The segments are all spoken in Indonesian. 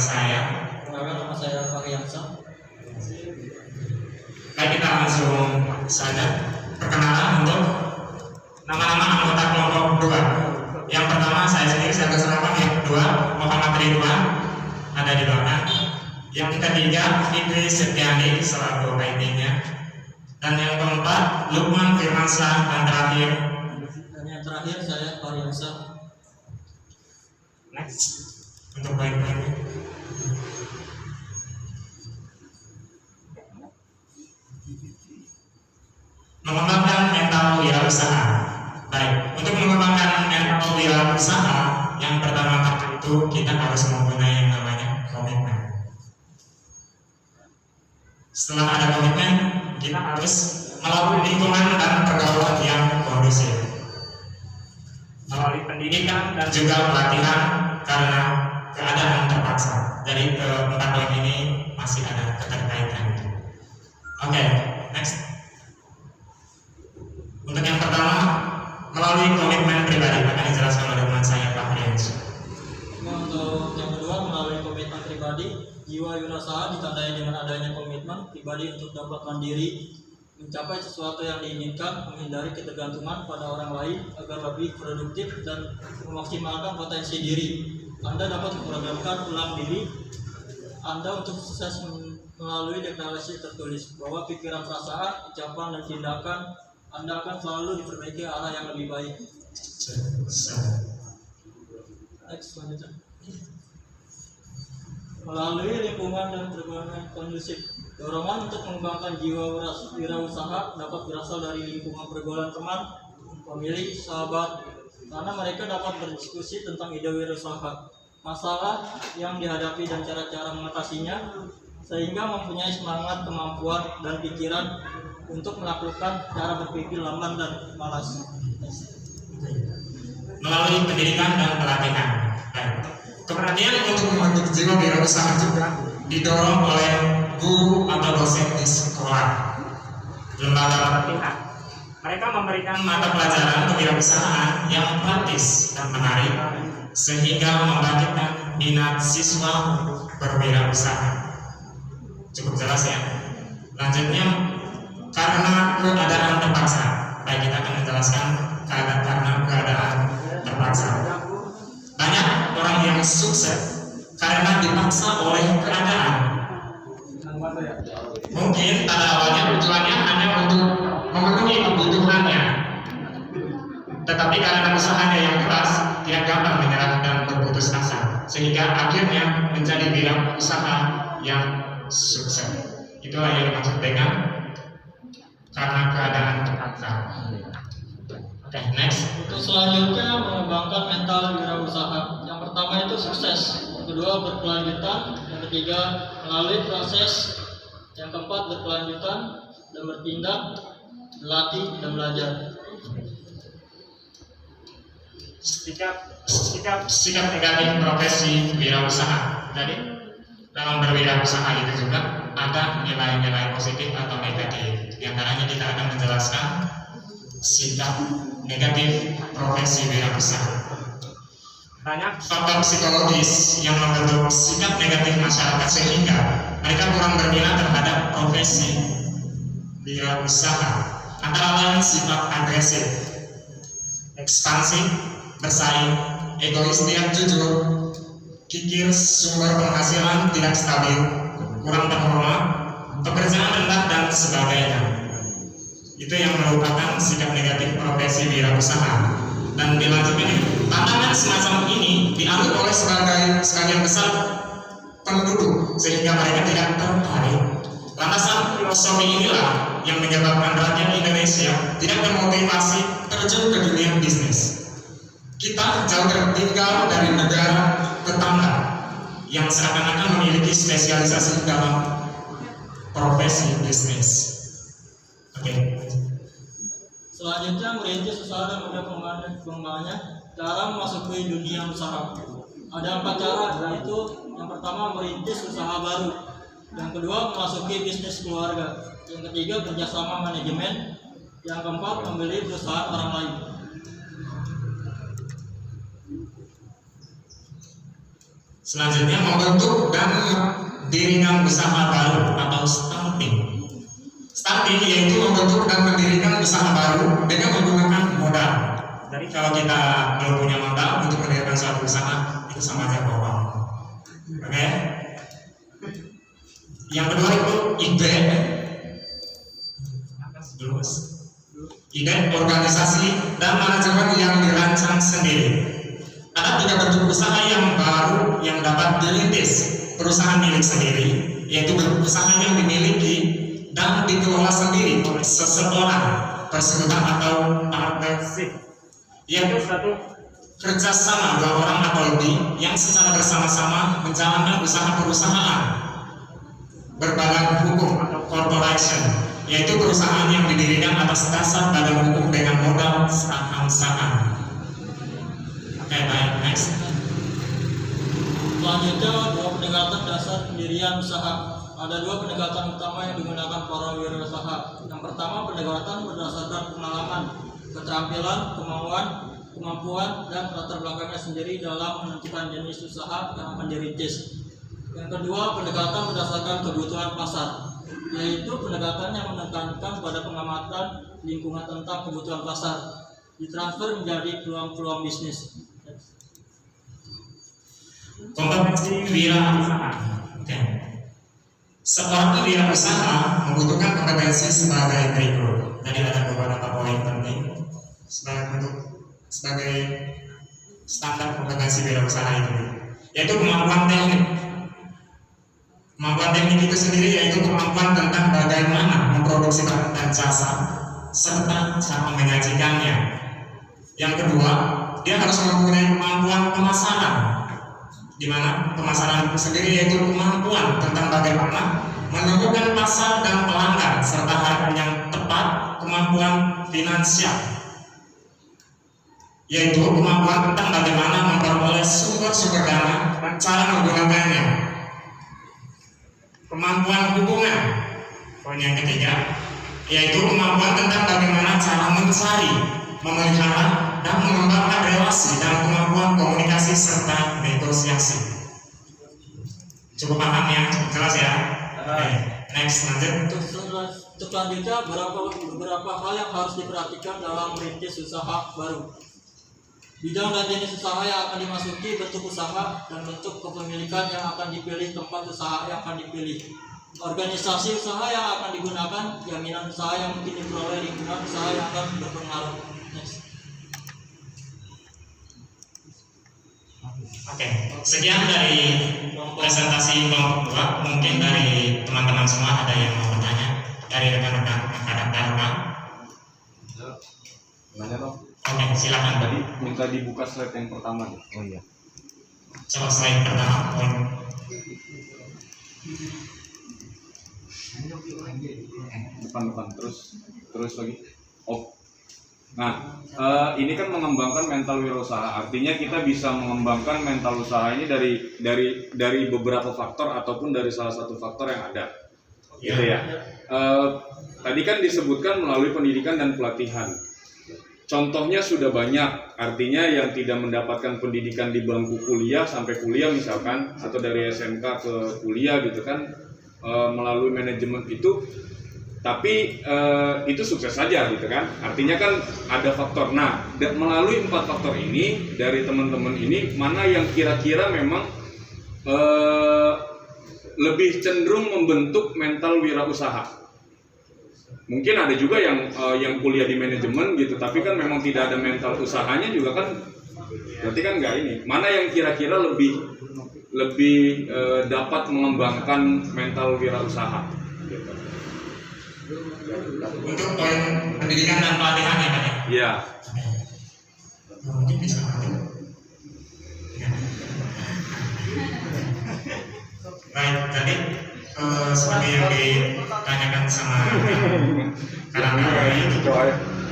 saya. Nama saya Fahriansyah. Baik, kita langsung saja perkenalan untuk nama-nama anggota kelompok 2. Yang pertama saya sendiri, saya terserahkan. Yang kedua Muhammad Ridwan, ada di belakang. Yang ketiga Fitri Setiani selaku IT-nya. Dan yang keempat Lukman Firmansyah, dan terakhir Saya Fahriansyah. Next untuk poin-poinnya. Mengembangkan mental wirausaha. Baik, untuk mengembangkan mental wirausaha, yang pertama kali itu kita harus mempunyai yang namanya komitmen. Setelah ada komitmen, kita harus melalui lingkungan dan pergaulan yang kondusif, melalui pendidikan dan juga pelatihan karena keadaan terpaksa. Jadi keempat poin ini masih ada keterkaitannya. Oke, next. Untuk yang pertama, melalui komitmen pribadi akan dijelaskan oleh teman saya Pak Riansyah. Untuk yang kedua, melalui komitmen pribadi, jiwa wirausaha ditandai dengan adanya komitmen pribadi untuk dapat mandiri, mencapai sesuatu yang diinginkan, menghindari ketergantungan pada orang lain agar lebih produktif dan memaksimalkan potensi diri. Anda dapat memprogramkan ulang diri Anda untuk sukses melalui deklarasi tertulis bahwa pikiran, perasaan, ucapan, dan tindakan Anda akan selalu diperbaiki arah yang lebih baik. Next, selanjutnya. Melalui lingkungan dan pergaulan kondusif, dorongan untuk mengembangkan jiwa wirausaha dapat berasal dari lingkungan pergaulan teman, pemilik, sahabat, karena mereka dapat berdiskusi tentang ide wirausaha, masalah yang dihadapi dan cara-cara mengatasinya, sehingga mempunyai semangat, kemampuan, dan pikiran untuk melakukan cara berpikir lamban dan malas. Melalui pendidikan dan pelatihan. Keperhatian untuk membentuk jiwa wirausaha juga didorong oleh guru atau dosen di sekolah, lembaga pelatihan. Mereka memberikan mata pelajaran kewirausahaan yang praktis dan menarik, sehingga membangkitkan minat siswa untuk berwirausaha. Cukup jelas ya. Lanjutnya, karena keadaan terpaksa. Baik, kita akan menjelaskan karena keadaan terpaksa. Banyak orang yang sukses karena dipaksa oleh keadaan. Mungkin pada awalnya tujuannya hanya untuk memenuhi kebutuhannya, tetapi karena usahanya yang keras, tidak gampang menyerah dan berputus asa, sehingga akhirnya menjadi wirausaha yang sukses. Itulah yang dimaksud dengan karena keadaan terpaksa. Oke, next. Untuk selanjutnya, mengembangkan mental wirausaha. Yang pertama itu sukses, yang kedua berkelanjutan, yang ketiga melalui proses, yang keempat berkelanjutan dan bertindak, berlatih dan belajar. Sikap negatif profesi wirausaha. Jadi dalam berwirausaha itu juga ada nilai-nilai positif atau negatif. Di antaranya kita akan menjelaskan sikap negatif profesi wirausaha. Banyak faktor psikologis yang membentuk sikap negatif masyarakat sehingga mereka kurang berminat terhadap profesi wirausaha. Antara lain sifat agresif, ekspansif, bersaing, egois, tidak jujur, kikir, sumber penghasilan tidak stabil, kurang terhormat, pekerjaan rendah, dan sebagainya. Itu yang merupakan sikap negatif profesi wirausaha. Dan dilanjutkan, tantangan semacam ini dianggap oleh sebagian besar penduduk sehingga mereka tidak tertarik. Lantasan filosofi inilah yang menyebabkan rakyat Indonesia tidak termotivasi terjun ke dunia bisnis. Kita jauh tertinggal dari negara tetangga yang seakan-akan memiliki spesialisasi dalam profesi bisnis. Oke. Selanjutnya, merintis usaha dan modal pengembangannya. Cara memasuki dunia usaha. Ada 4 cara, yaitu yang pertama merintis usaha baru, yang kedua memasuki bisnis keluarga, yang ketiga kerjasama manajemen, yang keempat membeli perusahaan orang lain. Selanjutnya membentuk dan mendirikan usaha baru atau starting. Starting yaitu membentuk dan mendirikan usaha baru dengan menggunakan modal. Jadi kalau kita belum punya modal untuk mendirikan suatu usaha, itu sama aja bohong. Oke? Yang kedua itu ide. Ide, organisasi, dan manajemen yang dirancang sendiri. Ada 3 bentuk usaha yang baru yang dapat dirintis. Perusahaan milik sendiri, yaitu usaha yang dimiliki dan dikelola sendiri oleh seseorang, persekutuan atau partnership, yaitu satu kerjasama 2 orang atau lebih yang secara bersama-sama menjalankan usaha perusahaan berbadan hukum atau corporation, yaitu perusahaan yang didirikan atas dasar badan hukum dengan modal saham-saham. Oke, baik, next. Selanjutnya, 2 pendekatan dasar pendirian usaha. Ada 2 pendekatan utama yang digunakan para wirausaha. Yang pertama, pendekatan berdasarkan pengalaman, keterampilan, kemampuan, dan latar belakangnya sendiri dalam menentukan jenis usaha yang akan dirintis. Yang kedua, pendekatan berdasarkan kebutuhan pasar, yaitu pendekatan yang menekankan pada pengamatan lingkungan tentang kebutuhan pasar, ditransfer menjadi peluang-peluang bisnis. Kompetensi wirausaha. Oke. Seorang wirausaha membutuhkan kompetensi sebagai berikut. Jadi ada beberapa poin penting sebagai standar kompetensi wirausaha itu, yaitu kemampuan teknik. Kemampuan teknik itu sendiri yaitu kemampuan tentang bagaimana memproduksi barang dan jasa serta cara menyajikannya. Yang kedua, dia harus mempunyai kemampuan pemasaran, di mana pemasaran itu sendiri yaitu kemampuan tentang bagaimana menemukan pasar dan pelanggan serta harga yang tepat. Kemampuan finansial yaitu kemampuan tentang bagaimana memperoleh sumber-sumber dana dan cara menggunakannya. Kemampuan hubungan, poin yang ketiga, yaitu kemampuan tentang bagaimana cara mencari, memelihara, dan mengembangkan relasi dan kemampuan komunikasi serta negosiasi. Cukup paham ya? Cukup jelas ya? Oke, next, lanjut. Untuk selanjutnya, beberapa hal yang harus diperhatikan dalam merintis usaha baru. Bidang dan jenis usaha yang akan dimasuki, bentuk usaha, dan bentuk kepemilikan yang akan dipilih, tempat usaha yang akan dipilih, organisasi usaha yang akan digunakan, jaminan usaha yang mungkin diperoleh, lingkungan usaha yang akan berpengaruh. Next. Oke, sekian dari presentasi kelompok 2. Mungkin dari teman-teman semua ada yang mau bertanya dari rekan-rekan angkatan. Nanya dong. Oke, silakan. Tadi minta dibuka slide yang pertama nih. Oh iya. Coba slide pertama. Depan terus lagi. Oh. Nah, ini kan mengembangkan mental wirausaha. Artinya kita bisa mengembangkan mental usaha ini dari beberapa faktor ataupun dari salah satu faktor yang ada. Gitu ya. Tadi kan disebutkan melalui pendidikan dan pelatihan. Contohnya sudah banyak, artinya yang tidak mendapatkan pendidikan di bangku kuliah sampai kuliah misalkan, atau dari SMK ke kuliah gitu kan, melalui manajemen itu, tapi itu sukses saja gitu kan. Artinya kan ada faktor. Nah, melalui 4 faktor ini dari teman-teman ini, mana yang kira-kira memang lebih cenderung membentuk mental wirausaha? Mungkin ada juga yang kuliah di manajemen gitu, tapi kan memang tidak ada mental usahanya juga kan, berarti kan nggak ini. Mana yang kira-kira lebih dapat mengembangkan mental wirausaha? Gitu. Untuk poin pendidikan dan pelatihan ya Pak ya? Iya. Mungkin bisa. Baik, tadi seperti yang ditanyakan sama kawan-kawan itu,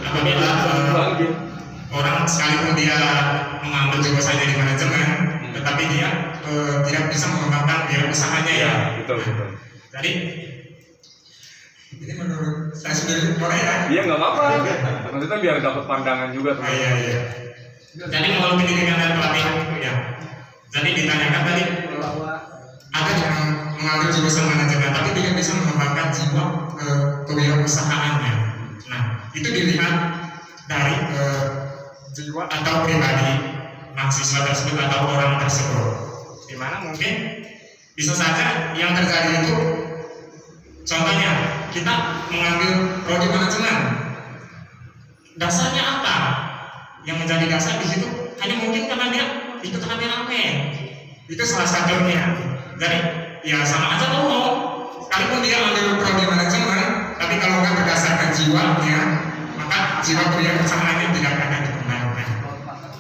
apabila orang sekalipun dia mengambil jurusannya di manajemen, tetapi dia tidak bisa mengembangkan usahanya ya. Betul. Jadi ini menurut saya sendiri boleh ya? Iya nggak apa-apa. Maksudnya biar dapat pandangan juga. Iya. Jadi melalui pendidikan dan pelatihan ya. Jadi ditanyakan tadi ada yang mengambil jurusan manajemen tapi tidak bisa mengembangkan jiwa kewirausahaannya. Nah, itu dilihat dari jiwa atau pribadi mahasiswa tersebut atau orang tersebut. Dimana mungkin bisa saja yang terjadi itu, contohnya kita mengambil prodi manajemen, dasarnya apa? Yang menjadi dasar di situ hanya mungkin karena dia ikut rame-rame, itu salah satunya. Jadi ya sama aja bohong. Sekalipun dia ambil prodi manajemen, tapi kalau nggak berdasarkan jiwanya, maka jiwa kewirausahaannya tidak akan dikembangkan.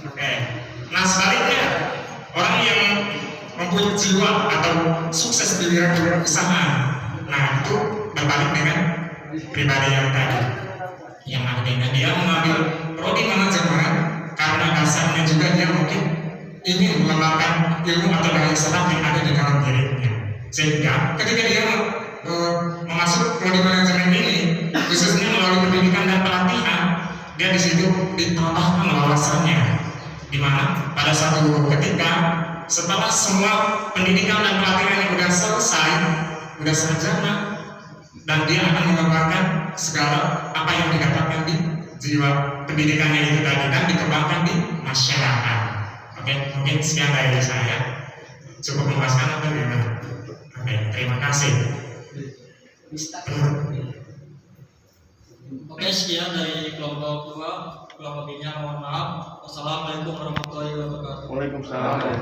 Oke. Nah sebaliknya, orang yang mempunyai jiwa atau sukses di wirausahaan, nah itu berbalik dengan pribadi yang tadi, yang artinya dia mengambil prodi manajemen karena dasarnya juga dia mungkin ingin mengembangkan ilmu atau daya serap yang ada di dalam dirinya, sehingga ketika dia memasuk prodi manajemen ini, khususnya melalui pendidikan dan pelatihan, dia di situ ditambahkan wawasannya, di mana pada satu ketika setelah semua pendidikan dan pelatihan yang sudah selesai, sudah sarjana, dan dia akan mengembangkan segala apa yang didapatkan di jiwa pendidikannya itu tadi dan dikembangkan di masyarakat. Oke, mungkin sekian dari saya. Cukup memuaskan atau gimana? Oke, terima kasih. Oke, sekian dari kelompok 2. Kurang lebihnya mohon maaf. Wassalamualaikum warahmatullahi wabarakatuh. Waalaikumsalam.